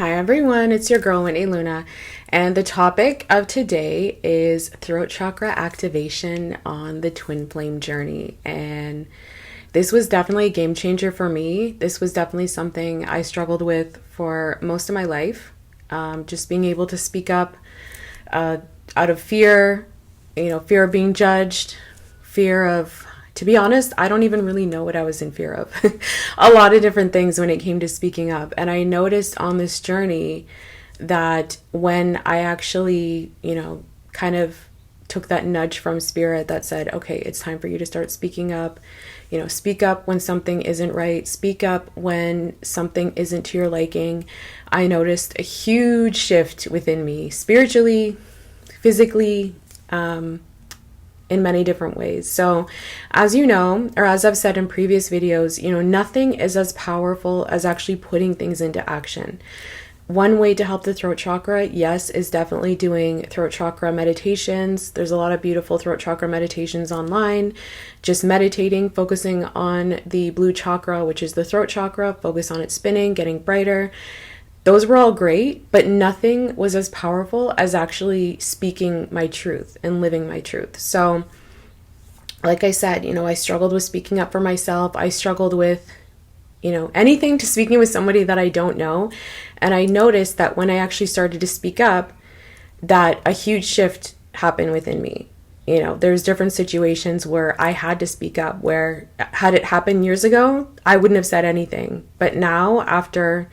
Hi everyone, it's your girl 𝕒𝕤𝕤, and the topic of today is throat chakra activation on the twin flame journey. And this was definitely a game changer for me. This was definitely something I struggled with for most of my life. Just being able to speak up out of fear, fear of being judged, fear of, to be honest, I don't even really know what I was in fear of. A lot of different things when it came to speaking up. And I noticed on this journey that when I actually, kind of took that nudge from spirit that said, okay, it's time for you to start speaking up. Speak up when something isn't right. Speak up when something isn't to your liking. I noticed a huge shift within me, spiritually, physically, in many different ways. So as you know, or as I've said in previous videos, nothing is as powerful as actually putting things into action. One way to help the throat chakra, yes, is definitely doing throat chakra meditations. There's a lot of beautiful throat chakra meditations online. Just meditating, focusing on the blue chakra, which is the throat chakra, focus on it spinning, getting brighter. Those were all great, but nothing was as powerful as actually speaking my truth and living my truth. So, like I said, I struggled with speaking up for myself. I struggled with, anything to speaking with somebody that I don't know. And I noticed that when I actually started to speak up, that a huge shift happened within me. There's different situations where I had to speak up, where had it happened years ago, I wouldn't have said anything. But now, after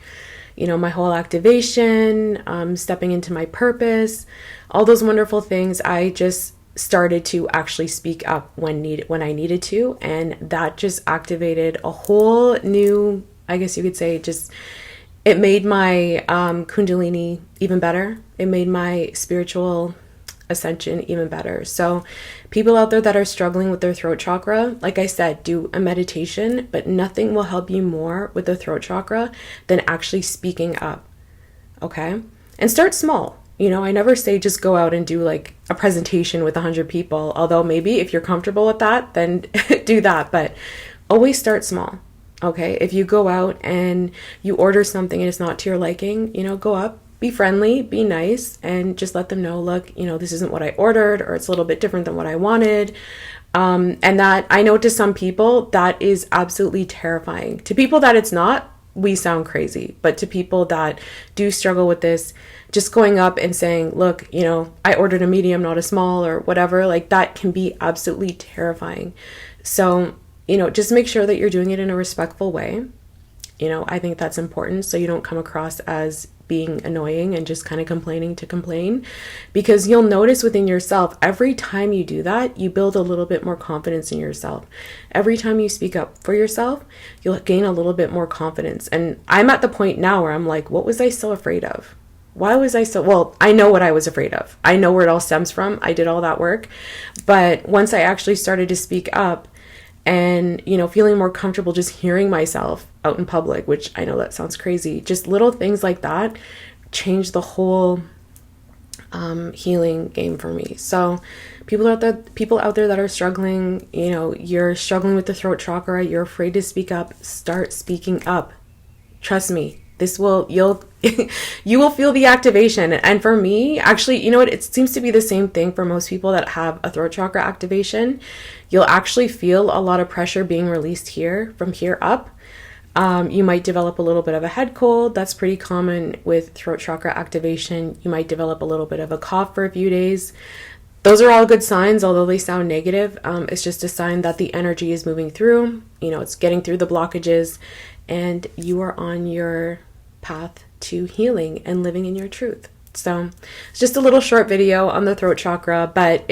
my whole activation, stepping into my purpose, all those wonderful things, I just started to actually speak up when I needed to. And that just activated a whole new, I guess you could say, it made my Kundalini even better. It made my spiritual ascension even better. So people out there that are struggling with their throat chakra, like I said, do a meditation, but nothing will help you more with the throat chakra than actually speaking up. Okay? And start small. I never say just go out and do like a presentation with 100 people, although maybe if you're comfortable with that, then do that, but always start small. Okay? If you go out and you order something and it's not to your liking, go up, be friendly, be nice, and just let them know, look, this isn't what I ordered, or it's a little bit different than what I wanted. And that, I know to some people, that is absolutely terrifying. To people that it's not, we sound crazy. But to people that do struggle with this, just going up and saying, look, I ordered a medium, not a small, or whatever, like that can be absolutely terrifying. So, just make sure that you're doing it in a respectful way. I think that's important, so you don't come across as being annoying and just kind of complaining to complain, because you'll notice within yourself, every time you do that, you build a little bit more confidence in yourself. Every time you speak up for yourself, you'll gain a little bit more confidence. And I'm at the point now where I'm like, what was I so afraid of? Why was I so, well, I know what I was afraid of. I know where it all stems from. I did all that work. But once I actually started to speak up, and, feeling more comfortable just hearing myself out in public, which I know that sounds crazy, just little things like that changed the whole healing game for me. So people out there that are struggling, you're struggling with the throat chakra, you're afraid to speak up, start speaking up. Trust me, you will feel the activation. And for me, actually, it seems to be the same thing for most people that have a throat chakra activation. You'll actually feel a lot of pressure being released here, from here up. You might develop a little bit of a head cold. That's pretty common with throat chakra activation. You might develop a little bit of a cough for a few days. Those are all good signs, although they sound negative. It's just a sign that the energy is moving through. It's getting through the blockages, and you are on your path to healing and living in your truth. So it's just a little short video on the throat chakra, but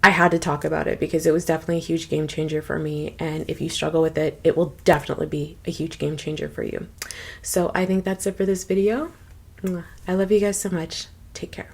I had to talk about it because it was definitely a huge game changer for me. And if you struggle with it, it will definitely be a huge game changer for you. So I think that's it for this video. I love you guys so much. Take care.